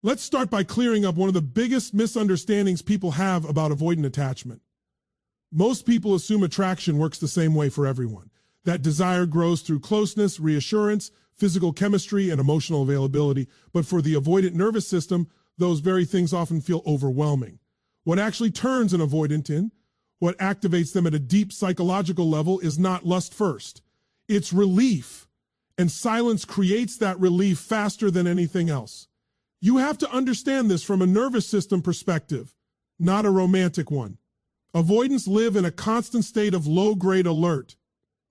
Let's start by clearing up one of the biggest misunderstandings people have about avoidant attachment. Most people assume attraction works the same way for everyone. That desire grows through closeness, reassurance, physical chemistry, and emotional availability. But for the avoidant nervous system, those very things often feel overwhelming. What actually turns an avoidant in, what activates them at a deep psychological level, is not lust first. It's relief. And silence creates that relief faster than anything else. You have to understand this from a nervous system perspective, not a romantic one. Avoidants live in a constant state of low-grade alert,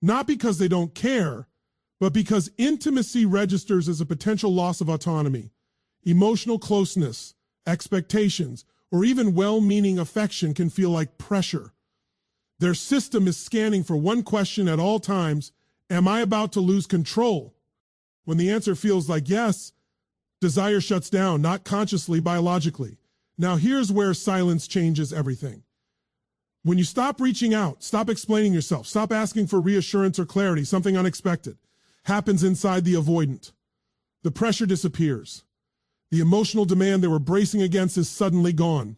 not because they don't care, but because intimacy registers as a potential loss of autonomy. Emotional closeness, expectations, or even well-meaning affection can feel like pressure. Their system is scanning for one question at all times: am I about to lose control? When the answer feels like yes, desire shuts down, not consciously, biologically. Now here's where silence changes everything. When you stop reaching out, stop explaining yourself, stop asking for reassurance or clarity, something unexpected happens inside the avoidant. The pressure disappears. The emotional demand they were bracing against is suddenly gone.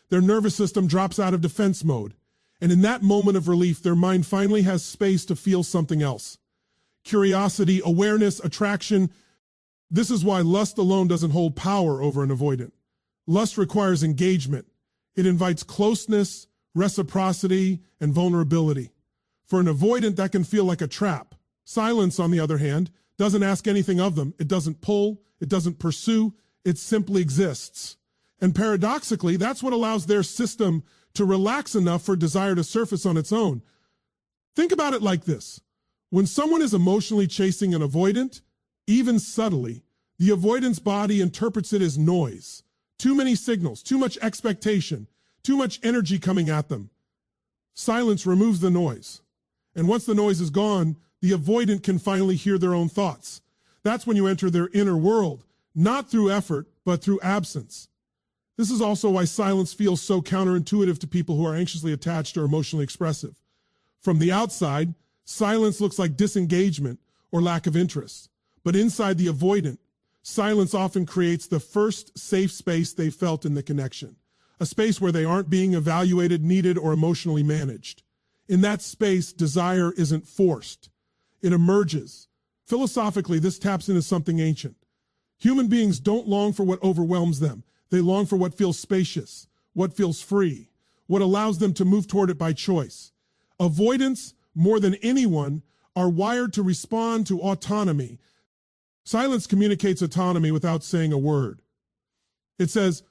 Their nervous system drops out of defense mode. And in that moment of relief, their mind finally has space to feel something else. Curiosity, awareness, attraction. This is why lust alone doesn't hold power over an avoidant. Lust requires engagement. It invites closeness, reciprocity, and vulnerability. For an avoidant, that can feel like a trap. Silence, on the other hand, doesn't ask anything of them. It doesn't pull. It doesn't pursue. It simply exists. And paradoxically, that's what allows their system to relax enough for desire to surface on its own. Think about it like this. When someone is emotionally chasing an avoidant, even subtly, the avoidant's body interprets it as noise. Too many signals, too much expectation, too much energy coming at them. Silence removes the noise. And once the noise is gone, the avoidant can finally hear their own thoughts. That's when you enter their inner world, not through effort, but through absence. This is also why silence feels so counterintuitive to people who are anxiously attached or emotionally expressive. From the outside, silence looks like disengagement or lack of interest. But inside the avoidant, silence often creates the first safe space they felt in the connection, a space where they aren't being evaluated, needed, or emotionally managed. In that space, desire isn't forced. It emerges. Philosophically, this taps into something ancient. Human beings don't long for what overwhelms them. They long for what feels spacious, what feels free, what allows them to move toward it by choice. Avoidants, more than anyone, are wired to respond to autonomy. Silence communicates autonomy without saying a word. It says,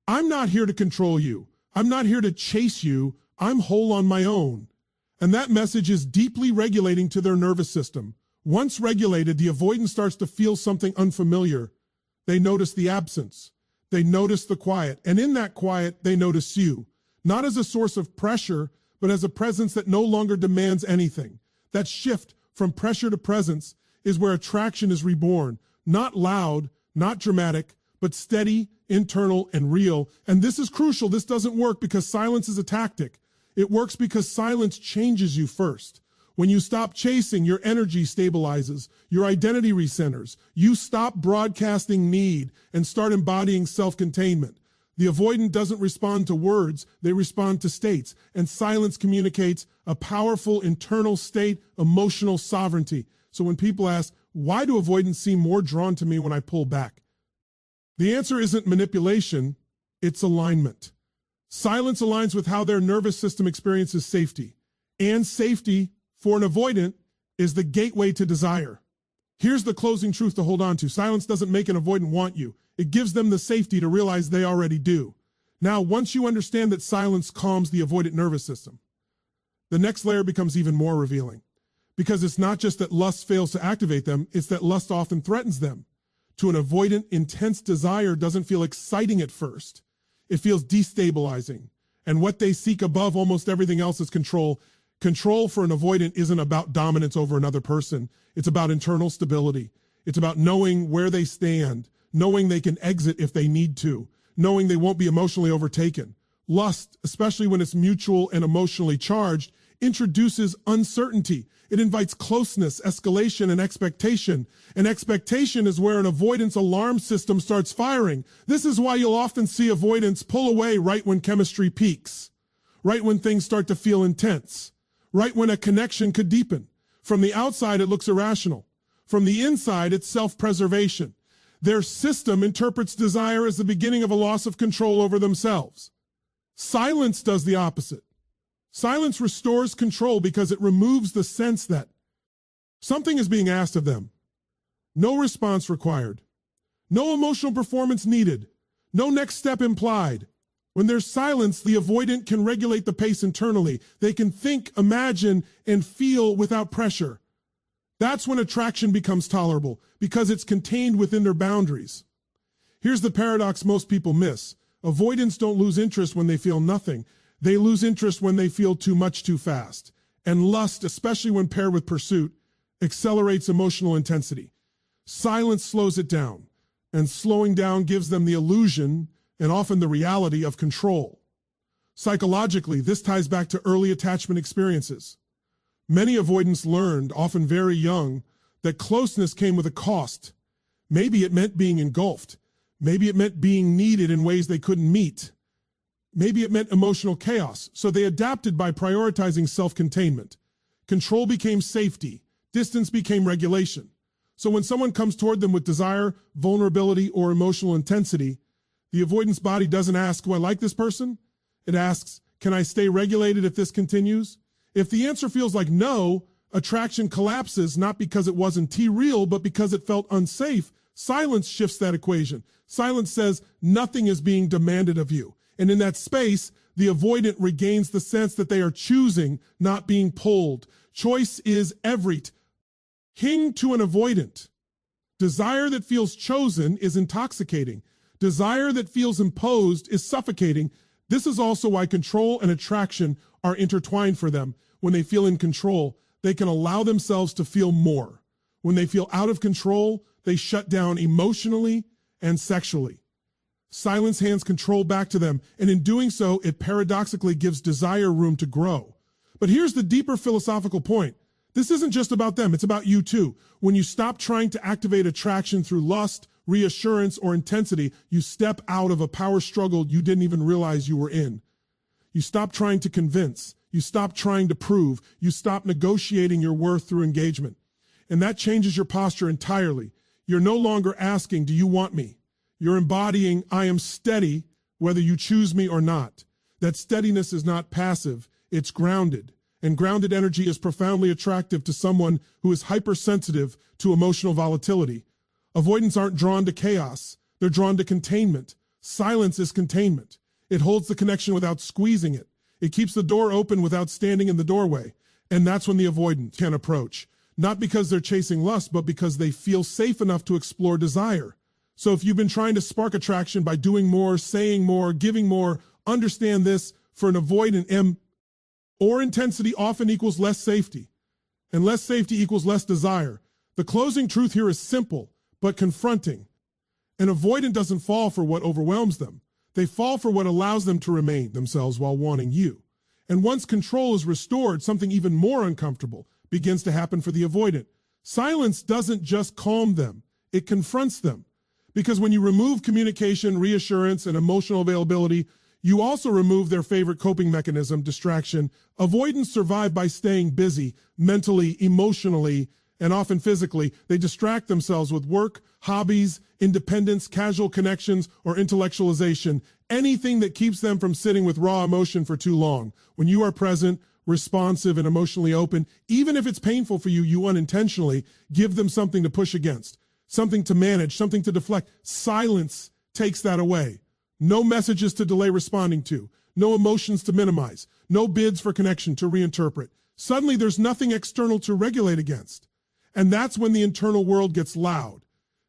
I'm not here to control you. I'm not here to chase you. I'm whole on my own. And that message is deeply regulating to their nervous system. Once regulated, the avoidant starts to feel something unfamiliar. They notice the absence. They notice the quiet. And in that quiet, they notice you. Not as a source of pressure, but as a presence that no longer demands anything. That shift from pressure to presence is where attraction is reborn. Not loud, not dramatic, but steady, internal, and real. And this is crucial. This doesn't work because silence is a tactic. It works because silence changes you first. When you stop chasing, your energy stabilizes, your identity recenters. You stop broadcasting need and start embodying self-containment. The avoidant doesn't respond to words, they respond to states. And silence communicates a powerful internal state, emotional sovereignty. So when people ask, why do avoidants seem more drawn to me when I pull back? The answer isn't manipulation, it's alignment. Silence aligns with how their nervous system experiences safety. And safety, for an avoidant, is the gateway to desire. Here's the closing truth to hold on to. Silence doesn't make an avoidant want you. It gives them the safety to realize they already do. Now, once you understand that silence calms the avoidant nervous system, the next layer becomes even more revealing. Because it's not just that lust fails to activate them, it's that lust often threatens them. To an avoidant, intense desire doesn't feel exciting at first. It feels destabilizing. And what they seek above almost everything else is control. Control for an avoidant isn't about dominance over another person. It's about internal stability. It's about knowing where they stand, knowing they can exit if they need to, knowing they won't be emotionally overtaken. Lust, especially when it's mutual and emotionally charged, introduces uncertainty. It invites closeness, escalation, and expectation. And expectation is where an avoidance alarm system starts firing. This is why you'll often see avoidants pull away right when chemistry peaks, right when things start to feel intense, right when a connection could deepen. From the outside, it looks irrational. From the inside, it's self-preservation. Their system interprets desire as the beginning of a loss of control over themselves. Silence does the opposite. Silence restores control because it removes the sense that something is being asked of them. No response required. No emotional performance needed. No next step implied. When there's silence, the avoidant can regulate the pace internally. They can think, imagine, and feel without pressure. That's when attraction becomes tolerable, because it's contained within their boundaries. Here's the paradox most people miss. Avoidants don't lose interest when they feel nothing. They lose interest when they feel too much too fast. And lust, especially when paired with pursuit, accelerates emotional intensity. Silence slows it down, and slowing down gives them the illusion and often the reality of control. Psychologically, this ties back to early attachment experiences. Many avoidants learned, often very young, that closeness came with a cost. Maybe it meant being engulfed. Maybe it meant being needed in ways they couldn't meet. Maybe it meant emotional chaos, so they adapted by prioritizing self-containment. Control became safety. Distance became regulation. So when someone comes toward them with desire, vulnerability, or emotional intensity, the avoidance body doesn't ask, do I like this person? It asks, can I stay regulated if this continues? If the answer feels like no, attraction collapses, not because it wasn't T-real, but because it felt unsafe. Silence shifts that equation. Silence says nothing is being demanded of you. And in that space, the avoidant regains the sense that they are choosing, not being pulled. Choice is everything. King to an avoidant. Desire that feels chosen is intoxicating. Desire that feels imposed is suffocating. This is also why control and attraction are intertwined for them. When they feel in control, they can allow themselves to feel more. When they feel out of control, they shut down emotionally and sexually. Silence hands control back to them, and in doing so, it paradoxically gives desire room to grow. But here's the deeper philosophical point. This isn't just about them, it's about you too. When you stop trying to activate attraction through lust, reassurance, or intensity, you step out of a power struggle you didn't even realize you were in. You stop trying to convince. You stop trying to prove. You stop negotiating your worth through engagement. And that changes your posture entirely. You're no longer asking, do you want me? You're embodying, I am steady, whether you choose me or not. That steadiness is not passive, it's grounded. And grounded energy is profoundly attractive to someone who is hypersensitive to emotional volatility. Avoidants aren't drawn to chaos, they're drawn to containment. Silence is containment. It holds the connection without squeezing it. It keeps the door open without standing in the doorway. And that's when the avoidant can approach. Not because they're chasing lust, but because they feel safe enough to explore desire. So if you've been trying to spark attraction by doing more, saying more, giving more, understand this: for an avoidant, or intensity often equals less safety, and less safety equals less desire. The closing truth here is simple, but confronting. An avoidant doesn't fall for what overwhelms them. They fall for what allows them to remain themselves while wanting you. And once control is restored, something even more uncomfortable begins to happen for the avoidant. Silence doesn't just calm them, it confronts them. Because when you remove communication, reassurance, and emotional availability, you also remove their favorite coping mechanism, distraction. Avoidants survive by staying busy, mentally, emotionally, and often physically. They distract themselves with work, hobbies, independence, casual connections, or intellectualization. Anything that keeps them from sitting with raw emotion for too long. When you are present, responsive, and emotionally open, even if it's painful for you, you unintentionally give them something to push against. Something to manage, something to deflect. Silence takes that away. No messages to delay responding to. No emotions to minimize. No bids for connection to reinterpret. Suddenly there's nothing external to regulate against. And that's when the internal world gets loud.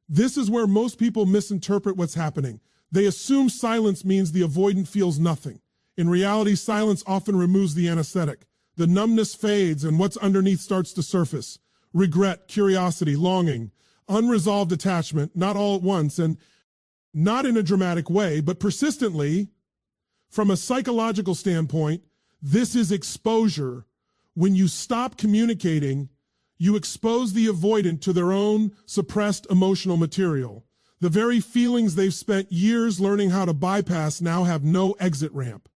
This is where most people misinterpret what's happening. They assume silence means the avoidant feels nothing. In reality, silence often removes the anesthetic. The numbness fades and what's underneath starts to surface. Regret, curiosity, longing, unresolved attachment, not all at once, and not in a dramatic way, but persistently. From a psychological standpoint, this is exposure When you stop communicating, you expose the avoidant to their own suppressed emotional material. The very feelings they've spent years learning how to bypass now have no exit ramp.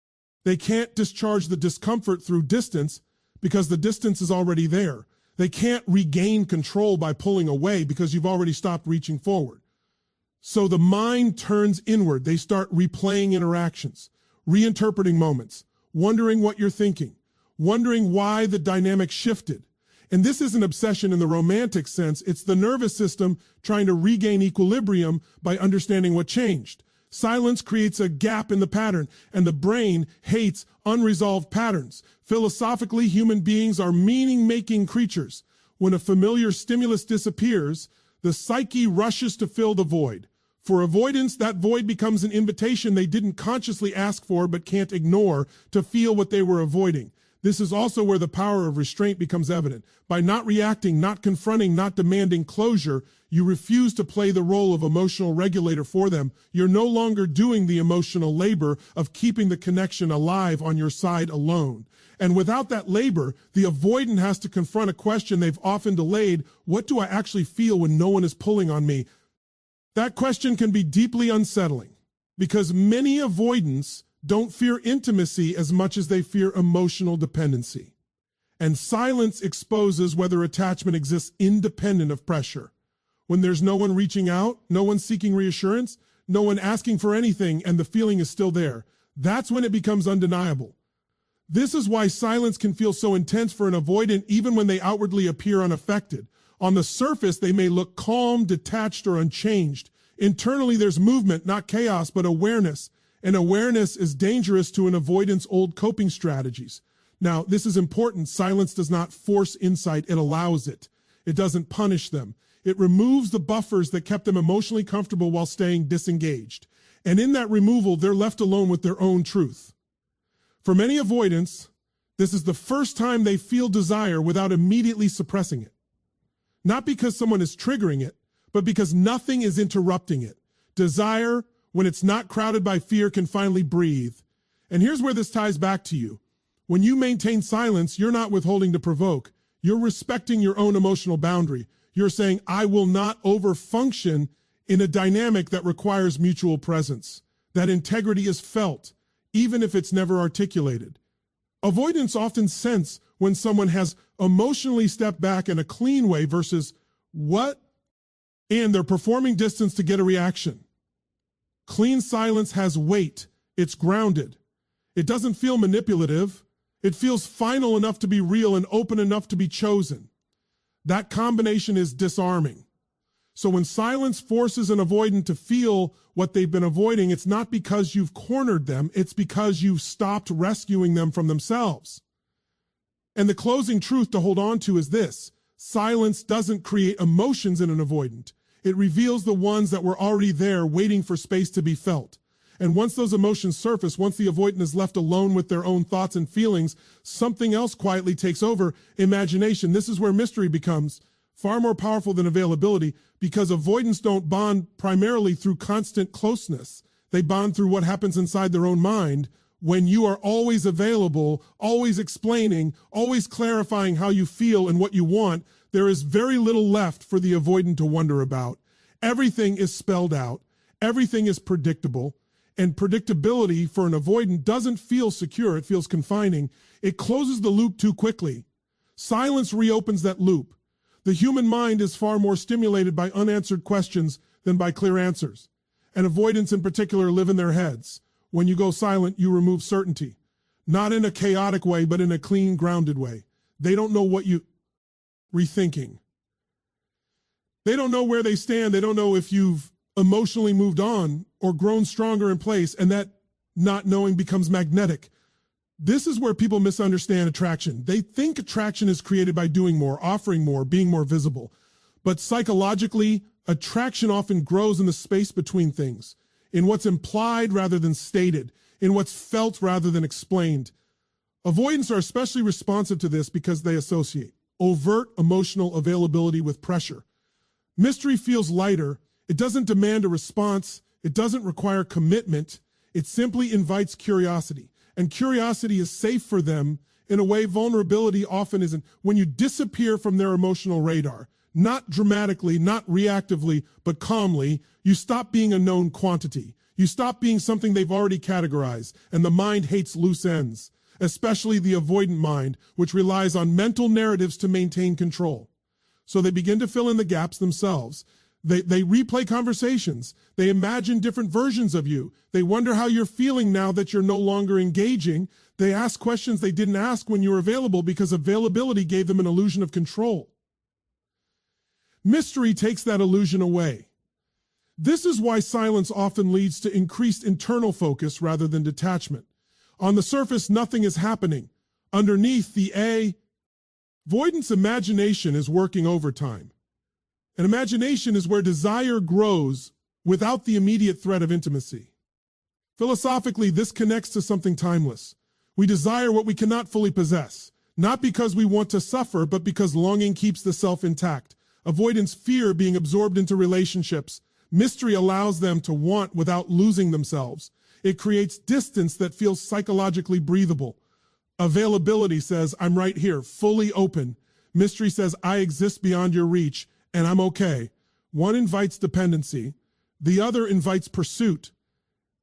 They can't discharge the discomfort through distance because the distance is already there. They can't regain control by pulling away because you've already stopped reaching forward. So the mind turns inward. They start replaying interactions, reinterpreting moments, wondering what you're thinking, wondering why the dynamic shifted. And this is an obsession in the romantic sense. It's the nervous system trying to regain equilibrium by understanding what changed. Silence creates a gap in the pattern, and the brain hates unresolved patterns. Philosophically, human beings are meaning-making creatures. When a familiar stimulus disappears, the psyche rushes to fill the void. For avoidance, that void becomes an invitation they didn't consciously ask for but can't ignore to feel what they were avoiding. This is also where the power of restraint becomes evident. By not reacting, not confronting, not demanding closure, you refuse to play the role of emotional regulator for them. You're no longer doing the emotional labor of keeping the connection alive on your side alone. And without that labor, the avoidant has to confront a question they've often delayed. What do I actually feel when no one is pulling on me? That question can be deeply unsettling because many avoidants don't fear intimacy as much as they fear emotional dependency. And silence exposes whether attachment exists independent of pressure. When there's no one reaching out, no one seeking reassurance, no one asking for anything, and the feeling is still there, that's when it becomes undeniable. This is why silence can feel so intense for an avoidant even when they outwardly appear unaffected. On the surface, they may look calm, detached, or unchanged. Internally, there's movement, not chaos, but awareness. And awareness is dangerous to an avoidant's old coping strategies. Now, this is important. Silence does not force insight. It allows it. It doesn't punish them. It removes the buffers that kept them emotionally comfortable while staying disengaged. And in that removal, they're left alone with their own truth. For many avoidants, this is the first time they feel desire without immediately suppressing it. Not because someone is triggering it, but because nothing is interrupting it. Desire, when it's not crowded by fear, can finally breathe. And here's where this ties back to you. When you maintain silence, you're not withholding to provoke. You're respecting your own emotional boundary. You're saying, I will not overfunction in a dynamic that requires mutual presence. That integrity is felt, even if it's never articulated. Avoidants often sense when someone has emotionally stepped back in a clean way versus what? And they're performing distance to get a reaction. Clean silence has weight. It's grounded. It doesn't feel manipulative. It feels final enough to be real and open enough to be chosen. That combination is disarming. So when silence forces an avoidant to feel what they've been avoiding, it's not because you've cornered them. It's because you've stopped rescuing them from themselves. And the closing truth to hold on to is this. Silence doesn't create emotions in an avoidant. It reveals the ones that were already there waiting for space to be felt. And once those emotions surface, once the avoidant is left alone with their own thoughts and feelings, something else quietly takes over: imagination. This is where mystery becomes far more powerful than availability, because avoidants don't bond primarily through constant closeness. They bond through what happens inside their own mind when you are always available, always explaining, always clarifying how you feel and what you want. There is very little left for the avoidant to wonder about. Everything is spelled out. Everything is predictable. And predictability for an avoidant doesn't feel secure. It feels confining. It closes the loop too quickly. Silence reopens that loop. The human mind is far more stimulated by unanswered questions than by clear answers. And avoidants in particular live in their heads. When you go silent, you remove certainty. Not in a chaotic way, but in a clean, grounded way. They don't know what you rethinking. They don't know where they stand. They don't know if you've emotionally moved on or grown stronger in place, and that not knowing becomes magnetic. This is where people misunderstand attraction. They think attraction is created by doing more, offering more, being more visible. But psychologically, attraction often grows in the space between things, in what's implied rather than stated, in what's felt rather than explained. Avoidants are especially responsive to this because they associate overt emotional availability with pressure. Mystery feels lighter. It doesn't demand a response. It doesn't require commitment. It simply invites curiosity. And curiosity is safe for them In a way, vulnerability often isn't. When you disappear from their emotional radar, not dramatically, not reactively, but calmly, you stop being a known quantity. You stop being something they've already categorized, and the mind hates loose ends, especially the avoidant mind, which relies on mental narratives to maintain control. So they begin to fill in the gaps themselves. They replay conversations. They imagine different versions of you. They wonder how you're feeling now that you're no longer engaging. They ask questions they didn't ask when you were available because availability gave them an illusion of control. Mystery takes that illusion away. This is why silence often leads to increased internal focus rather than detachment. On the surface, nothing is happening. Underneath, the avoidance imagination is working overtime. And imagination is where desire grows without the immediate threat of intimacy. Philosophically, this connects to something timeless. We desire what we cannot fully possess, not because we want to suffer, but because longing keeps the self intact. Avoidance fear being absorbed into relationships. Mystery allows them to want without losing themselves. It creates distance that feels psychologically breathable. Availability says, I'm right here, fully open. Mystery says, I exist beyond your reach, and I'm okay. One invites dependency. The other invites pursuit.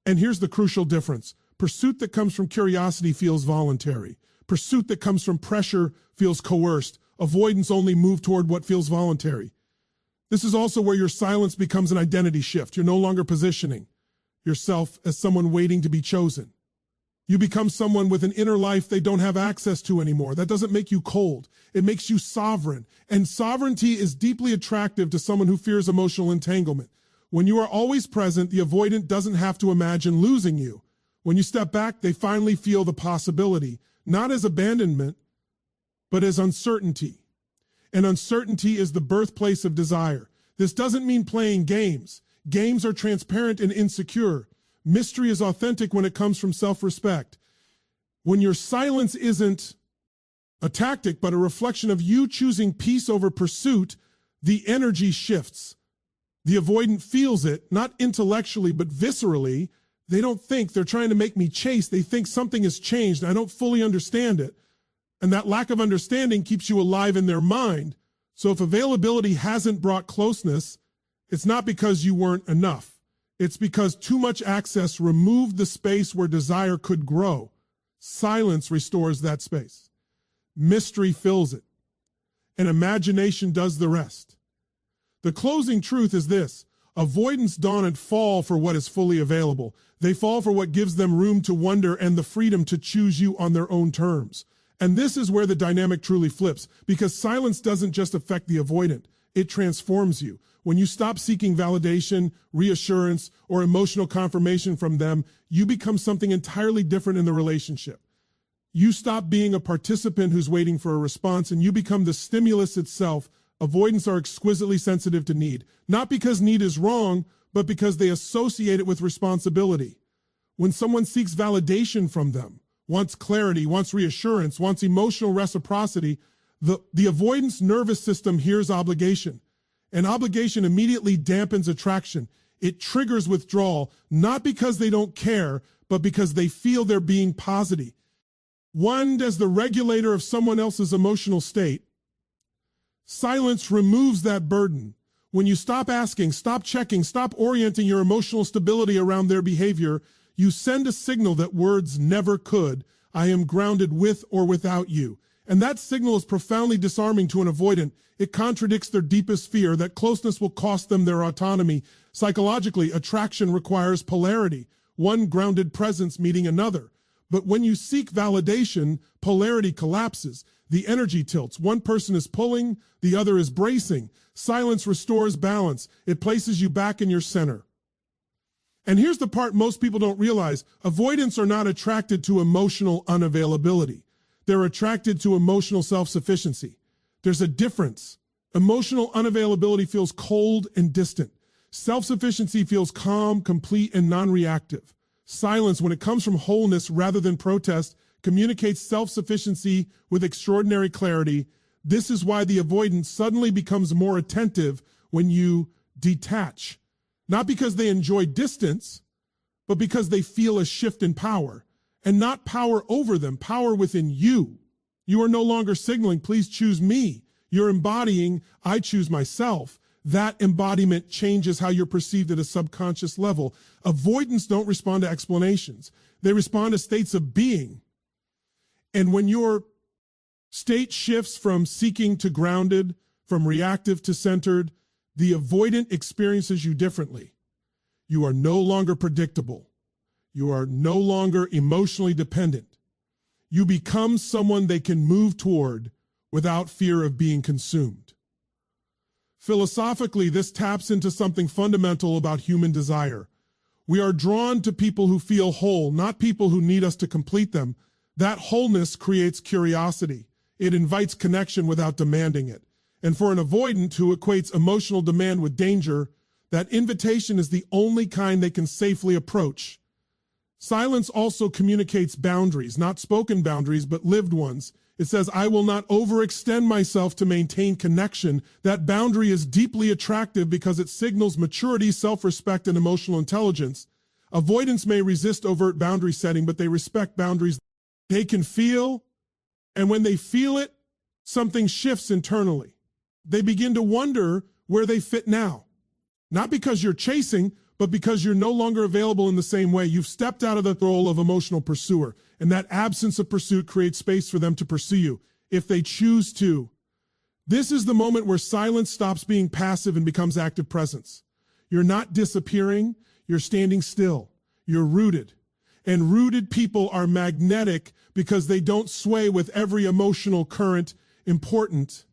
And here's the crucial difference. Pursuit that comes from curiosity feels voluntary. Pursuit that comes from pressure feels coerced. Avoidance only moves toward what feels voluntary. This is also where your silence becomes an identity shift. You're no longer positioning yourself as someone waiting to be chosen. You become someone with an inner life they don't have access to anymore. That doesn't make you cold. It makes you sovereign. And sovereignty is deeply attractive to someone who fears emotional entanglement. When you are always present, the avoidant doesn't have to imagine losing you. When you step back, they finally feel the possibility, not as abandonment, but as uncertainty. And uncertainty is the birthplace of desire. This doesn't mean playing games. Games are transparent and insecure. Mystery is authentic when it comes from self-respect. When your silence isn't a tactic, but a reflection of you choosing peace over pursuit, the energy shifts. The avoidant feels it, not intellectually, but viscerally. They don't think they're trying to make me chase. They think something has changed, and I don't fully understand it. And that lack of understanding keeps you alive in their mind. So if availability hasn't brought closeness, it's not because you weren't enough. It's because too much access removed the space where desire could grow. Silence restores that space. Mystery fills it. And imagination does the rest. The closing truth is this. Avoidants don't fall for what is fully available. They fall for what gives them room to wonder and the freedom to choose you on their own terms. And this is where the dynamic truly flips, because silence doesn't just affect the avoidant. It transforms you. When you stop seeking validation, reassurance, or emotional confirmation from them, you become something entirely different in the relationship. You stop being a participant who's waiting for a response, and you become the stimulus itself. Avoidants are exquisitely sensitive to need, not because need is wrong, but because they associate it with responsibility. When someone seeks validation from them, wants clarity, wants reassurance, wants emotional reciprocity, the avoidance nervous system hears obligation. And obligation immediately dampens attraction. It triggers withdrawal, not because they don't care, but because they feel they're being positive. One, as the regulator of someone else's emotional state, silence removes that burden. When you stop asking, stop checking, stop orienting your emotional stability around their behavior, you send a signal that words never could. I am grounded with or without you. And that signal is profoundly disarming to an avoidant. It contradicts their deepest fear that closeness will cost them their autonomy. Psychologically, attraction requires polarity, one grounded presence meeting another. But when you seek validation, polarity collapses. The energy tilts. One person is pulling, the other is bracing. Silence restores balance. It places you back in your center. And here's the part most people don't realize. Avoidants are not attracted to emotional unavailability. They're attracted to emotional self-sufficiency. There's a difference. Emotional unavailability feels cold and distant. Self-sufficiency feels calm, complete, and non-reactive. Silence, when it comes from wholeness rather than protest, communicates self-sufficiency with extraordinary clarity. This is why the avoidant suddenly becomes more attentive when you detach. Not because they enjoy distance, but because they feel a shift in power. And not power over them, power within you. You are no longer signaling, please choose me. You're embodying, I choose myself. That embodiment changes how you're perceived at a subconscious level. Avoidants don't respond to explanations. They respond to states of being. And when your state shifts from seeking to grounded, from reactive to centered, the avoidant experiences you differently. You are no longer predictable. You are no longer emotionally dependent. You become someone they can move toward without fear of being consumed. Philosophically, this taps into something fundamental about human desire. We are drawn to people who feel whole, not people who need us to complete them. That wholeness creates curiosity. It invites connection without demanding it. And for an avoidant who equates emotional demand with danger, that invitation is the only kind they can safely approach. Silence also communicates boundaries, not spoken boundaries, but lived ones. It says, I will not overextend myself to maintain connection. That boundary is deeply attractive because it signals maturity, self-respect, and emotional intelligence. Avoidants may resist overt boundary setting, but they respect boundaries they can feel. And when they feel it, something shifts internally. They begin to wonder where they fit now. Not because you're chasing, but because you're no longer available in the same way. You've stepped out of the role of emotional pursuer, and that absence of pursuit creates space for them to pursue you, if they choose to. This is the moment where silence stops being passive and becomes active presence. You're not disappearing, you're standing still. You're rooted. And rooted people are magnetic because they don't sway with every emotional current. Important.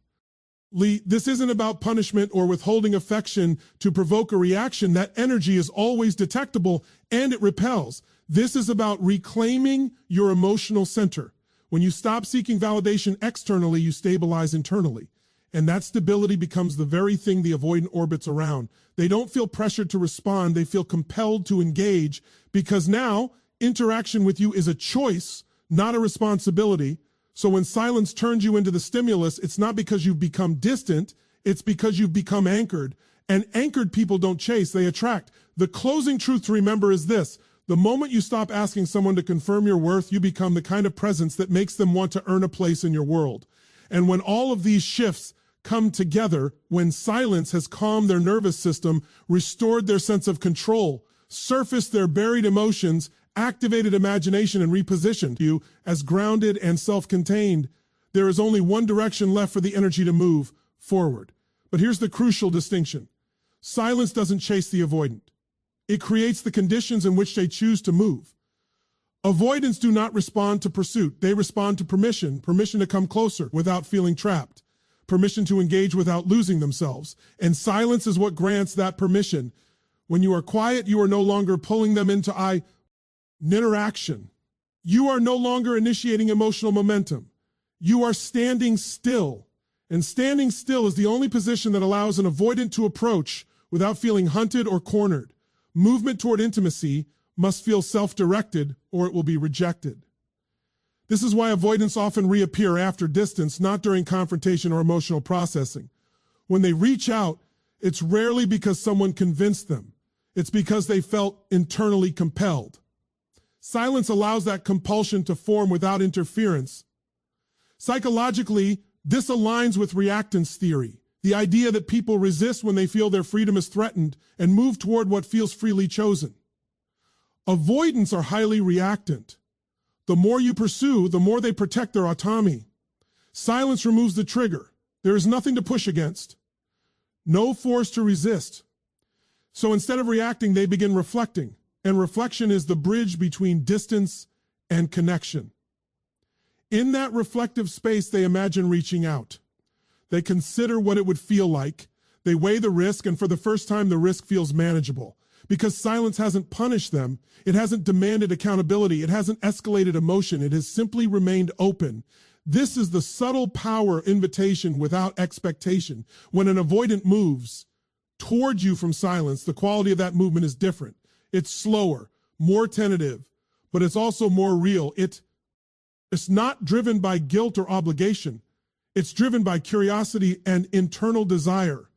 This isn't about punishment or withholding affection to provoke a reaction. That energy is always detectable and it repels. This is about reclaiming your emotional center. When you stop seeking validation externally, you stabilize internally. And that stability becomes the very thing the avoidant orbits around. They don't feel pressured to respond. They feel compelled to engage because now interaction with you is a choice, not a responsibility. So when silence turns you into the stimulus, it's not because you've become distant, it's because you've become anchored. And anchored people don't chase, they attract. The closing truth to remember is this: the moment you stop asking someone to confirm your worth, you become the kind of presence that makes them want to earn a place in your world. And when all of these shifts come together, when silence has calmed their nervous system, restored their sense of control, surfaced their buried emotions, activated imagination, and repositioned you as grounded and self-contained, there is only one direction left for the energy to move forward. But here's the crucial distinction. Silence doesn't chase the avoidant. It creates the conditions in which they choose to move. Avoidants do not respond to pursuit. They respond to permission to come closer without feeling trapped, permission to engage without losing themselves. And silence is what grants that permission. When you are quiet, you are no longer pulling them into interaction. You are no longer initiating emotional momentum. You are standing still. And standing still is the only position that allows an avoidant to approach without feeling hunted or cornered. Movement toward intimacy must feel self-directed or it will be rejected. This is why avoidants often reappear after distance, not during confrontation or emotional processing. When they reach out, it's rarely because someone convinced them. It's because they felt internally compelled. Silence allows that compulsion to form without interference. Psychologically, this aligns with reactance theory, the idea that people resist when they feel their freedom is threatened and move toward what feels freely chosen. Avoidants are highly reactant. The more you pursue, the more they protect their autonomy. Silence removes the trigger. There is nothing to push against, no force to resist. So instead of reacting, they begin reflecting. And reflection is the bridge between distance and connection. In that reflective space, they imagine reaching out. They consider what it would feel like. They weigh the risk, and for the first time, the risk feels manageable. Because silence hasn't punished them. It hasn't demanded accountability. It hasn't escalated emotion. It has simply remained open. This is the subtle power invitation without expectation. When an avoidant moves toward you from silence, the quality of that movement is different. It's slower, more tentative, but it's also more real. It's not driven by guilt or obligation. It's driven by curiosity and internal desire.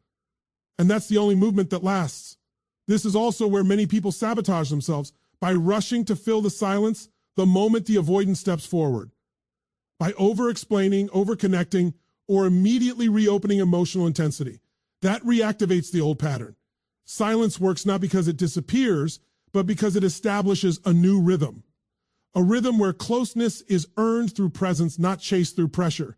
And that's the only movement that lasts. This is also where many people sabotage themselves by rushing to fill the silence the moment the avoidant steps forward. by over-explaining, over-connecting, or immediately reopening emotional intensity. That reactivates the old pattern. Silence works not because it disappears, but because it establishes a new rhythm. A rhythm where closeness is earned through presence, not chased through pressure.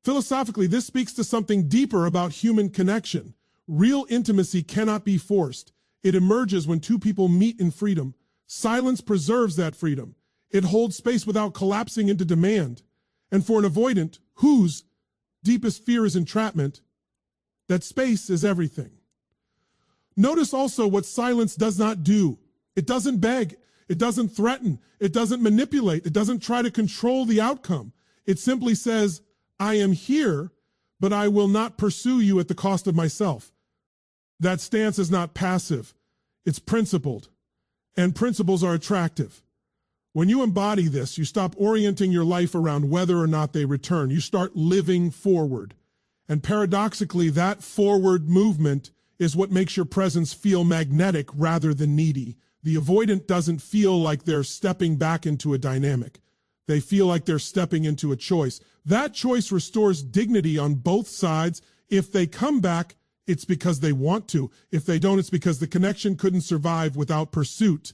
Philosophically, this speaks to something deeper about human connection. Real intimacy cannot be forced. It emerges when two people meet in freedom. Silence preserves that freedom. It holds space without collapsing into demand. And for an avoidant, whose deepest fear is entrapment, that space is everything. Notice also what silence does not do. It doesn't beg. It doesn't threaten. It doesn't manipulate. It doesn't try to control the outcome. It simply says, I am here, but I will not pursue you at the cost of myself. That stance is not passive. It's principled. And principles are attractive. When you embody this, you stop orienting your life around whether or not they return. You start living forward. And paradoxically, that forward movement is what makes your presence feel magnetic rather than needy. The avoidant doesn't feel like they're stepping back into a dynamic. They feel like they're stepping into a choice. That choice restores dignity on both sides. If they come back, it's because they want to. If they don't, it's because the connection couldn't survive without pursuit.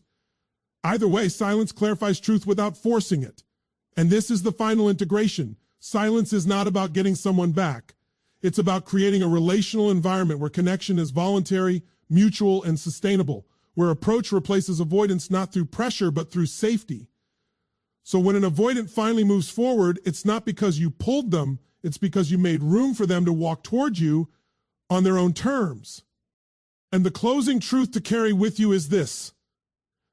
Either way, silence clarifies truth without forcing it. And this is the final integration. Silence is not about getting someone back. It's about creating a relational environment where connection is voluntary, mutual, and sustainable, where approach replaces avoidance not through pressure, but through safety. So when an avoidant finally moves forward, it's not because you pulled them, it's because you made room for them to walk toward you on their own terms. And the closing truth to carry with you is this.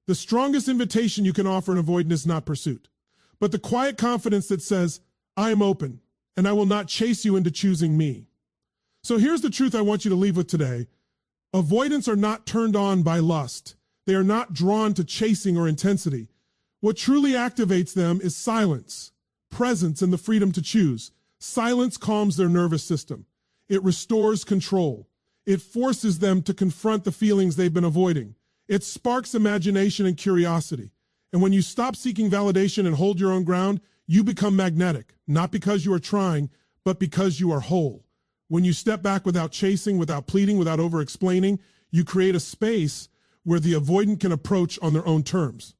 The strongest invitation you can offer an avoidant is not pursuit, but the quiet confidence that says, I am open, and I will not chase you into choosing me. So here's the truth I want you to leave with today. Avoidants are not turned on by lust. They are not drawn to chasing or intensity. What truly activates them is silence, presence, and the freedom to choose. Silence calms their nervous system. It restores control. It forces them to confront the feelings they've been avoiding. It sparks imagination and curiosity. And when you stop seeking validation and hold your own ground, you become magnetic, not because you are trying, but because you are whole. When you step back without chasing, without pleading, without over-explaining, you create a space where the avoidant can approach on their own terms.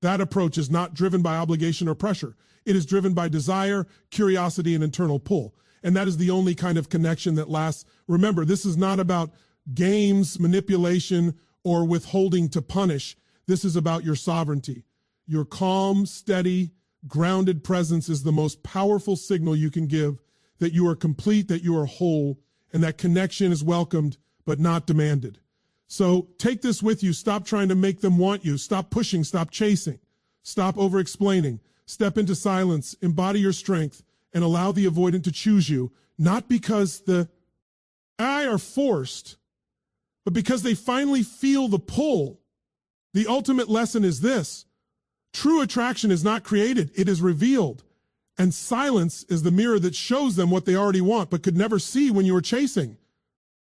That approach is not driven by obligation or pressure. It is driven by desire, curiosity, and internal pull. And that is the only kind of connection that lasts. Remember, this is not about games, manipulation, or withholding to punish. This is about your sovereignty. Your calm, steady, grounded presence is the most powerful signal you can give that you are complete, that you are whole, and that connection is welcomed but not demanded. So take this with you. Stop trying to make them want you. Stop pushing. Stop chasing. Stop over-explaining. Step into silence. Embody your strength and allow the avoidant to choose you, not because the are forced, but because they finally feel the pull. The ultimate lesson is this. True attraction is not created. It is revealed. And silence is the mirror that shows them what they already want, but could never see when you were chasing.